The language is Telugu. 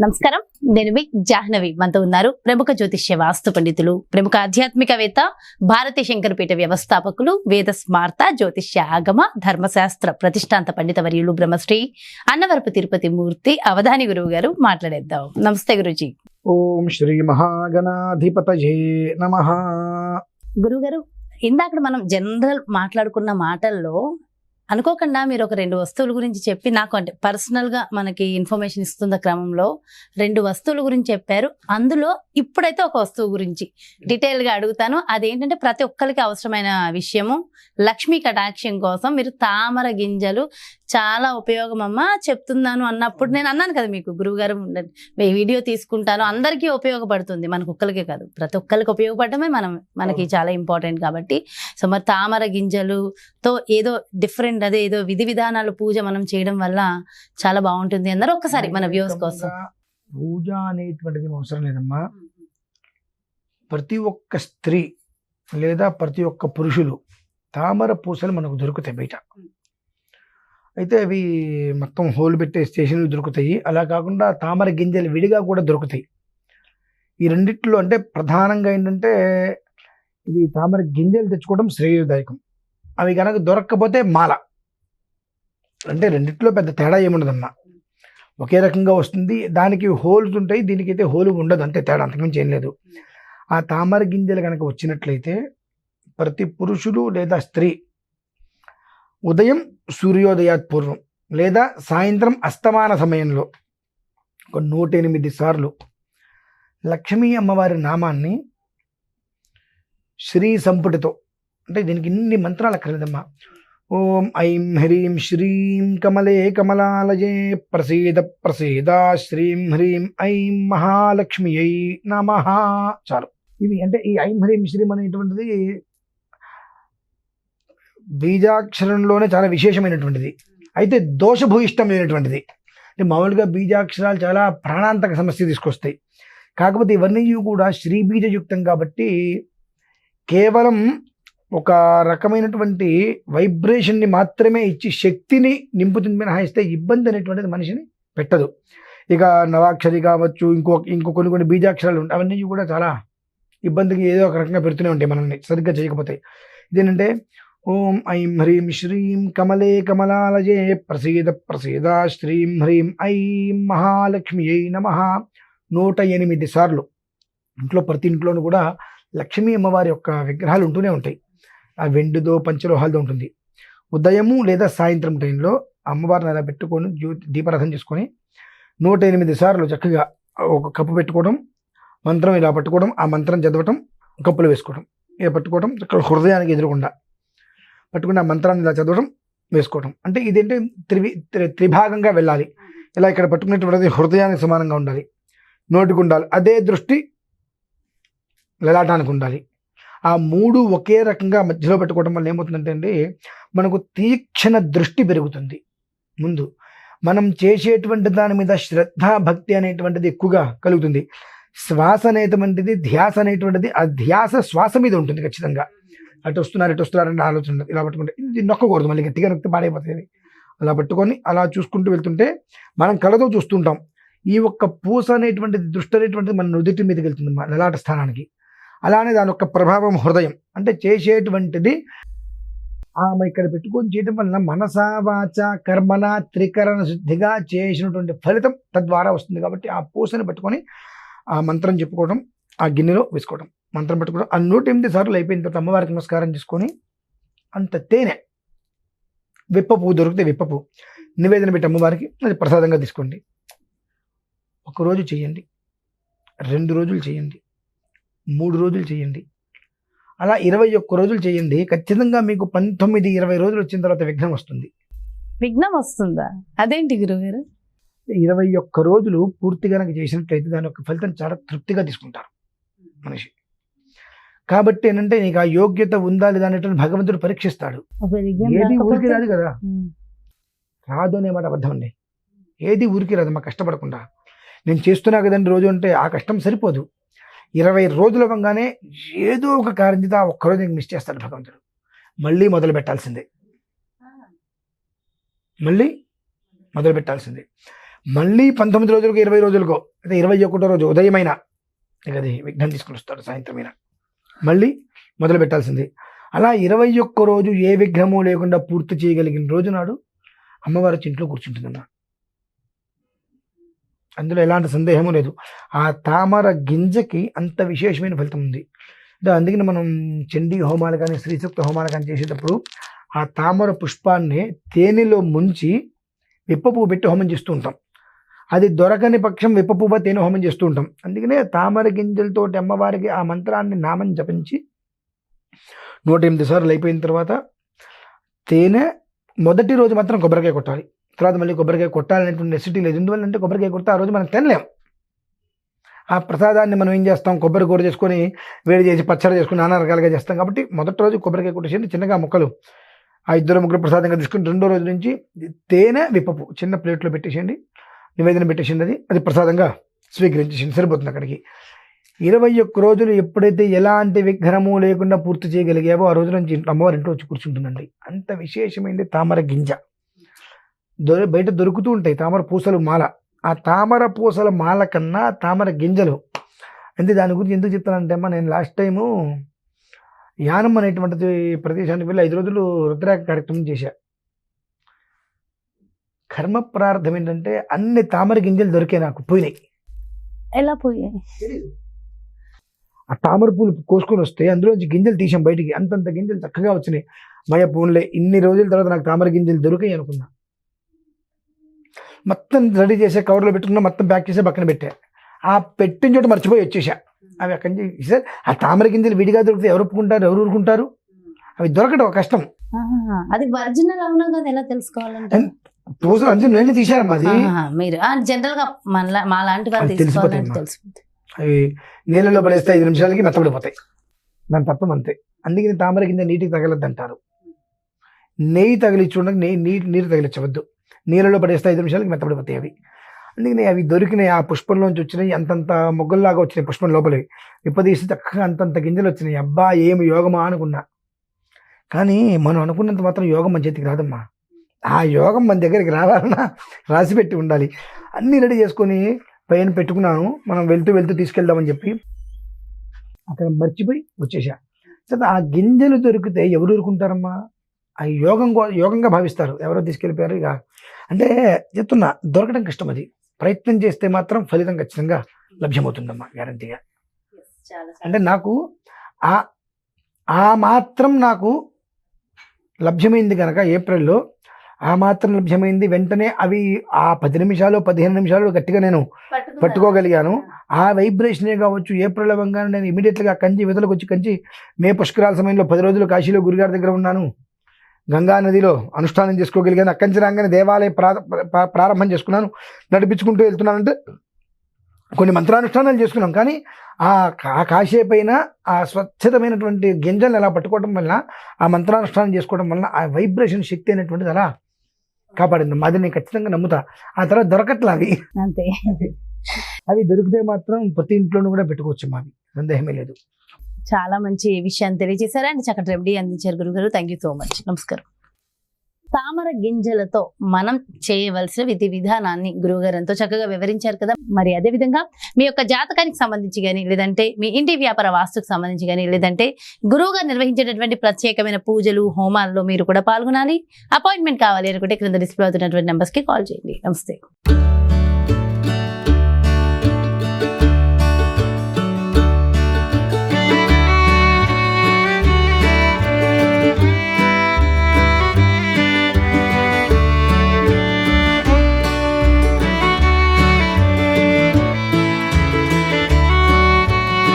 నమస్కారం. నేను మీ జాహ్నవి. మనతో ఉన్నారు ప్రముఖ జ్యోతిష్య వాస్తు పండితులు, ప్రముఖ ఆధ్యాత్మికవేత్త, భారతీయ శంకరపీఠ వ్యవస్థాపకులు, వేద స్మార్త జ్యోతిష్య ఆగమ ధర్మశాస్త్ర ప్రతిష్టాంత పండిత వర్యులు బ్రహ్మశ్రీ అన్నవరపు తిరుపతి మూర్తి అవధాని గురువు గారు. మాట్లాడేద్దాం. నమస్తే గురుజీ. ఓం శ్రీ మహాగణాధిపతయే నమః. గురువు గారు, ఇందాక మనం జనరల్ మాట్లాడుకున్న మాటల్లో అనుకోకుండా మీరు ఒక 2 వస్తువుల గురించి చెప్పి, నాకు అంటే పర్సనల్గా మనకి ఇన్ఫర్మేషన్ ఇస్తున్న క్రమంలో 2 వస్తువుల గురించి చెప్పారు. అందులో ఇప్పుడైతే ఒక వస్తువు గురించి డీటెయిల్గా అడుగుతాను. అదేంటంటే ప్రతి ఒక్కరికి అవసరమైన విషయము. లక్ష్మీ కటాక్షం కోసం మీరు తామర గింజలు చాలా ఉపయోగం అమ్మా చెప్తున్నాను అన్నప్పుడు నేను అన్నాను కదా మీకు, గురువుగారు వీడియో తీసుకుంటాను, అందరికీ ఉపయోగపడుతుంది, మనకు ఒక్కరికే కాదు ప్రతి ఒక్కరికి ఉపయోగపడమే మనకి చాలా ఇంపార్టెంట్ కాబట్టి. సో మరి తామర గింజలుతో ఏదో డిఫరెంట్, అదే ఏదో విధి విధానాలు పూజ మనం చేయడం వల్ల చాలా బాగుంటుంది అన్నారు. ఒక్కసారి మన వ్యూస్ కోసం. పూజ అనేటువంటిది అవసరం లేదమ్మా. ప్రతి ఒక్క స్త్రీ లేదా ప్రతి ఒక్క పురుషులు తామర పూసలు మనకు దొరుకుతాయి బయట. అయితే అవి మొత్తం హోల్ పెట్టే స్టేషన్లు దొరుకుతాయి. అలా కాకుండా తామర గింజలు విడిగా కూడా దొరుకుతాయి. ఈ రెండిట్లో అంటే ప్రధానంగా ఏంటంటే ఇవి తామర గింజలు తెచ్చుకోవడం శ్రేయదాయకం. అవి కనుక దొరక్కపోతే మాల. అంటే రెండిట్లో పెద్ద తేడా ఏముండదమ్మా, ఒకే రకంగా వస్తుంది. దానికి హోల్స్ ఉంటాయి, దీనికైతే హోల్ ఉండదు, అంతే తేడా, అంతకుమించి ఏం లేదు. ఆ తామర గింజలు కనుక వచ్చినట్లయితే ప్రతి పురుషుడు లేదా స్త్రీ ఉదయం సూర్యోదయాత్ పూర్వం లేదా సాయంత్రం అస్తమాన సమయంలో ఒక 108 సార్లు లక్ష్మీ అమ్మవారి నామాన్ని శ్రీ సంపుటితో, అంటే దీనికి ఇన్ని మంత్రాలు అక్కర్లేదమ్మా. ఓం ఐం హ్రీం శ్రీం కమలే కమలాలయే ప్రసీద ప్రసీద శ్రీం హ్రీం ఐం మహాలక్ష్మియై నమః. చాలు. ఇవి అంటే ఈ ఐం హ్రీం శ్రీం అనేటువంటిది బీజాక్షరంలోనే చాలా విశేషమైనటువంటిది, అయితే దోషభూయిష్టమైనటువంటిది. అంటే మామూలుగా బీజాక్షరాలు చాలా ప్రాణాంతక సమస్య తీసుకొస్తాయి. కాకపోతే ఇవన్నీ కూడా శ్రీ బీజయుక్తం కాబట్టి కేవలం ఒక రకమైనటువంటి వైబ్రేషన్ని మాత్రమే ఇచ్చి శక్తిని నింపుతుంది మినహాయిస్తే ఇబ్బంది అనేటువంటిది మనిషిని పెట్టదు. ఇక నవాక్షరి కావచ్చు, ఇంకో కొన్ని బీజాక్షరాలు ఉంటాయి, అవన్నీ కూడా చాలా ఇబ్బందికి ఏదో ఒక రకంగా పెడుతూనే ఉంటాయి మనల్ని సరిగ్గా చేయకపోతే. ఇదేంటంటే ఓం ఐం హ్రీం శ్రీం కమలే కమలాలయే ప్రసీద ప్రసీద శ్రీం హ్రీం ఐం మహాలక్ష్మియై నమః 108 సార్లు. ఇంట్లో ప్రతి ఇంట్లోనూ కూడా లక్ష్మీ అమ్మవారి యొక్క విగ్రహాలు ఉంటూనే ఉంటాయి. ఆ వెండిదో పంచలోహాలతో ఉంటుంది. ఉదయము లేదా సాయంత్రం టైంలో అమ్మవారిని అలా పెట్టుకొని దీపారాధన చేసుకొని 108 సార్లు చక్కగా ఒక కప్పు పెట్టుకోవడం, మంత్రం ఇలా పట్టుకోవడం, ఆ మంత్రం చదవటం, కప్పులు వేసుకోవడం, ఇలా పట్టుకోవడం, ఇక్కడ హృదయానికి ఎదురుకుండా పట్టుకుని ఆ మంత్రాన్ని ఇలా చదవడం, వేసుకోవడం. అంటే ఇదేంటే త్రిభాగంగా వెళ్ళాలి. ఇలా ఇక్కడ పట్టుకునేటువంటిది హృదయానికి సమానంగా ఉండాలి, నోటికి ఉండాలి, అదే దృష్టి లలాటానికి ఉండాలి. ఆ 3 ఒకే రకంగా మధ్యలో పెట్టుకోవడం వల్ల ఏమవుతుందంటే అండి, మనకు తీక్షణ దృష్టి పెరుగుతుంది. ముందు మనం చేసేటువంటి దాని మీద శ్రద్ధ భక్తి అనేటువంటిది ఎక్కువగా కలుగుతుంది. శ్వాస అనేటువంటిది, ధ్యాస అనేటువంటిది, ఆ ధ్యాస శ్వాస మీద ఉంటుంది ఖచ్చితంగా. అటు వస్తున్నారంటే ఆలోచన ఇలా పట్టుకుంటే ఇది నొక్కకూడదు, మళ్ళీ గట్టిగా నొక్కితే పాడైపోతుంది. అలా పట్టుకొని అలా చూసుకుంటూ వెళ్తుంటే మనం కళ్ళతో చూస్తుంటాం. ఈ ఒక్క పూస అనేటువంటిది, దృష్టి అనేటువంటిది మన నుదుటి మీదకి వెళ్తుంది, లలాట స్థానానికి. అలానే దాని యొక్క ప్రభావం హృదయం. అంటే చేసేటువంటిది ఆమె ఇక్కడ పెట్టుకొని చేయడం వలన మనసా వాచ కర్మణ త్రికరణ శుద్ధిగా చేసినటువంటి ఫలితం తద్వారా వస్తుంది. కాబట్టి ఆ పూసని పట్టుకొని ఆ మంత్రం చెప్పుకోవడం, ఆ గిన్నెలో వేసుకోవడం, మంత్రం పెట్టుకోవడం. ఆ 108 సార్లు అయిపోయిన తర్వాత అమ్మవారికి నమస్కారం చేసుకొని అంత తేనె, విప్ప పువ్వు దొరికితే విప్ప పువ్వు నివేదన పెట్టి అమ్మవారికి అది ప్రసాదంగా తీసుకోండి. 1 రోజు చేయండి, 2 రోజులు చేయండి, 3 రోజులు చేయండి, అలా 21 రోజులు చేయండి. ఖచ్చితంగా మీకు 19-20 రోజులు వచ్చిన తర్వాత విఘ్నం వస్తుంది. విఘ్నం వస్తుందా? అదేంటి గురుగారు? 21 రోజులు పూర్తిగా చేసినట్లయితే దాని యొక్క ఫలితం చాలా తృప్తిగా తీసుకుంటారు మనిషి. కాబట్టి ఏంటంటే నీకు ఆ యోగ్యత ఉందా లేదా అనేటువంటి భగవంతుడు పరీక్షిస్తాడు. ఏది ఊరికి రాదు కదా, రాదు అనేమాట అబద్ధం అండి. ఏది ఊరికి రాదు మా కష్టపడకుండా. నేను చేస్తున్నా కదండి రోజు అంటే ఆ కష్టం సరిపోదు. 20 రోజులు అవ్వగానే ఏదో ఒక కారణం చేత ఆ ఒక్కరోజు నీకు మిస్ చేస్తాడు భగవంతుడు. మళ్ళీ మొదలు పెట్టాల్సిందే. మళ్ళీ 19 రోజులకు 20 రోజులకో అయితే 21 రోజు ఉదయమైన ఇక అది విఘ్నం తీసుకుని వస్తాడు సాయంత్రమైన మళ్ళీ మొదలు పెట్టాల్సింది. అలా 21 రోజు ఏ విఘ్నము లేకుండా పూర్తి చేయగలిగిన రోజు నాడు అమ్మవారి వచ్చి ఇంట్లో కూర్చుంటుందన్న. అందులో ఎలాంటి సందేహము లేదు. ఆ తామర గింజకి అంత విశేషమైన ఫలితం ఉంది. అందుకని మనం చండీ హోమాలు కానీ శ్రీసూక్త హోమాలు కానీ చేసేటప్పుడు ఆ తామర పుష్పాన్ని తేనెలో ముంచి విప్ప పువ్వు పెట్టి హోమం చేస్తూ ఉంటాం. అది దొరకని పక్షం విప్ప పువ్వు తేనె హోమం చేస్తూ ఉంటాం. అందుకనే తామర గింజలతో అమ్మవారికి ఆ మంత్రాన్ని నామం జపించి 108 సార్లు అయిపోయిన తర్వాత తేనె మొదటి రోజు మాత్రం కొబ్బరికాయ కొట్టాలి. తర్వాత మళ్ళీ కొబ్బరికాయ కొట్టాలనేటువంటి నెసిటీ లేదు. ఎందువల్లంటే కొబ్బరికాయ కొడితే ఆ రోజు మనం తినలేం. ఆ ప్రసాదాన్ని మనం ఏం చేస్తాం, కొబ్బరి కూర చేసుకొని వేడి చేసి పచ్చడి చేసుకుని నానా రకాలుగా చేస్తాం. కాబట్టి మొదటి రోజు కొబ్బరికాయ కొట్టేసి చిన్నగా ముక్కలు ఆ 2-3 ప్రసాదంగా తీసుకుని రెండో రోజు నుంచి తేనె విప్పపు చిన్న ప్లేట్లో పెట్టేసేయండి, నివేదన పెట్టేసింది, అది ప్రసాదంగా స్వీకరించేసింది, సరిపోతుంది అక్కడికి. 21 రోజులు ఎప్పుడైతే ఎలాంటి విఘ్నము లేకుండా పూర్తి చేయగలిగావో ఆ రోజు నుంచి అమ్మవారి ఇంట్లో వచ్చి కూర్చుంటుందండి. అంత విశేషమైనది తామర గింజ. బయట దొరుకుతూ ఉంటాయి తామర పూసలు మాల. ఆ తామర పూసల మాల కన్నా తామర గింజలు అంటే దాని గురించి ఎందుకు చెప్తానంటే అమ్మా, నేను లాస్ట్ టైము యానం అనేటువంటిది ప్రదేశానికి వెళ్ళి 5 రోజులు రుద్రాక్ష కార్యక్రమం చేశా. కర్మ ప్రార్థం ఏంటంటే అన్ని తామర గింజలు దొరికాయి, నాకు పోయినాయి. ఎలా పోయాయి? ఆ తామర పూలు కోసుకొని వస్తే అందులోంచి గింజలు తీసాం బయటికి, అంతంత గింజలు చక్కగా వచ్చినాయి. మయ పూన్లే ఇన్ని రోజుల తర్వాత నాకు తామర గింజలు దొరికాయి అనుకున్నా. మొత్తం రెడీ చేసే కవర్లో పెట్టుకున్నా, మొత్తం ప్యాక్ చేసి పక్కన పెట్టా. ఆ పెట్టిన చోట మర్చిపోయి వచ్చేసా. అవి అక్కడి నుంచి సార్ ఆ తామర గింజలు విడిగా దొరికితే ఎవరు ఒప్పుకుంటారు, ఎవరు ఊరుకుంటారు? అవి దొరకడం కష్టం. అది ఒరిజినల్ అవునా కదా ఎలా తెలుసుకోవాలంటే? పూసలు అంచు నేను తీశారమ్మా. అది మీరు జనరల్ గా మా లాంటి వాళ్ళు తెలిసిపోతాయి. అవి నీళ్ళలో పడేస్తే 5 నిమిషాలకి మెత్తబడిపోతాయి. దాని తత్వం అంతే. అందుకని తామర గింజ నీటికి తగలద్దు అంటారు. నెయ్యి తగిలిచ్చి ఉండగా నీరు తగిలించవద్దు. నీళ్ళలో పడేస్తే 5 నిమిషాలకి మెత్తబడిపోతాయి అవి. అందుకని అవి దొరికినాయి. ఆ పుష్పంలోంచి వచ్చినాయి, అంతంత మొగ్గల్లాగా వచ్చినాయి పుష్పం లోపలివి. విప్పదీసి చక్కగా అంతంత గింజలు వచ్చినాయి. అబ్బా ఏమి యోగమా అనుకున్నా. కానీ మనం అనుకున్నంత మాత్రం యోగం మన చేతికి రాదమ్మా. ఆ యోగం మన దగ్గరికి రావాలన్నా రాసి పెట్టి ఉండాలి. అన్నీ రెడీ చేసుకొని పైన పెట్టుకున్నాను, మనం వెళ్తూ తీసుకెళ్దామని చెప్పి అక్కడ మర్చిపోయి వచ్చేసా. ఆ గింజలు దొరికితే ఎవరు ఊరుకుంటారమ్మా? ఆ యోగంగా భావిస్తారు. ఎవరో తీసుకెళ్ళిపోయారు. ఇక అంటే చెప్తున్నా, దొరకడం కష్టం. అది ప్రయత్నం చేస్తే మాత్రం ఫలితం ఖచ్చితంగా లభ్యమవుతుందమ్మా, గ్యారంటీగా. అంటే నాకు ఆ మాత్రం నాకు లభ్యమైంది కనుక ఏప్రిల్లో ఆ మాత్రం లభ్యమైంది. వెంటనే అవి ఆ 10 నిమిషాలు 15 నిమిషాలు గట్టిగా నేను పట్టుకోగలిగాను. ఆ వైబ్రేషనే కావచ్చు. ఏప్రిల్ అవ్వగానే నేను ఇమీడియట్గా కంచి విధులకు వచ్చి కంచి మే పుష్కరాల సమయంలో 10 రోజులు కాశీలో గురుగారి దగ్గర ఉన్నాను. గంగా నదిలో అనుష్ఠానం చేసుకోగలిగాను. అక్కడి నుంచి రాగానే దేవాలయ ప్రారంభం చేసుకున్నాను. నడిపించుకుంటూ వెళ్తున్నానంటే కొన్ని మంత్రానుష్ఠానాలు చేసుకున్నాం. కానీ ఆ కాశీ పైన ఆ స్వచ్ఛతమైనటువంటి గింజలను ఎలా పట్టుకోవడం వలన, ఆ మంత్రానుష్ఠానం చేసుకోవడం వలన ఆ వైబ్రేషన్ శక్తి అనేటువంటిది అలా కాపాడింది. అది నేను ఖచ్చితంగా నమ్ముతా. ఆ తర్వాత దొరకట్లా అవి. అంతే. అవి దొరికితే మాత్రం ప్రతి ఇంట్లోనూ కూడా పెట్టుకోవచ్చు. మావి సందేహమే లేదు. చాలా మంచి విషయాన్ని తెలియజేశారు అండ్ చక్కటి రెమెడీ అందించారు గురుగారు. Thank you so much. నమస్కారం. తామర గింజలతో మనం చేయవలసిన విధి విధానాన్ని గురువుగారు ఎంతో చక్కగా వివరించారు కదా. మరి అదే విధంగా మీ యొక్క జాతకానికి సంబంధించి కానీ, లేదంటే మీ ఇంటి వ్యాపార వాస్తుకు సంబంధించి కానీ, లేదంటే గురువుగారు నిర్వహించేటటువంటి ప్రత్యేకమైన పూజలు హోమాల్లో మీరు కూడా పాల్గొనాలి, అపాయింట్మెంట్ కావాలి అనుకుంటే క్రింద డిస్ప్లే అవుతున్నటువంటి నెంబర్స్కి కాల్ చేయండి. నమస్తే.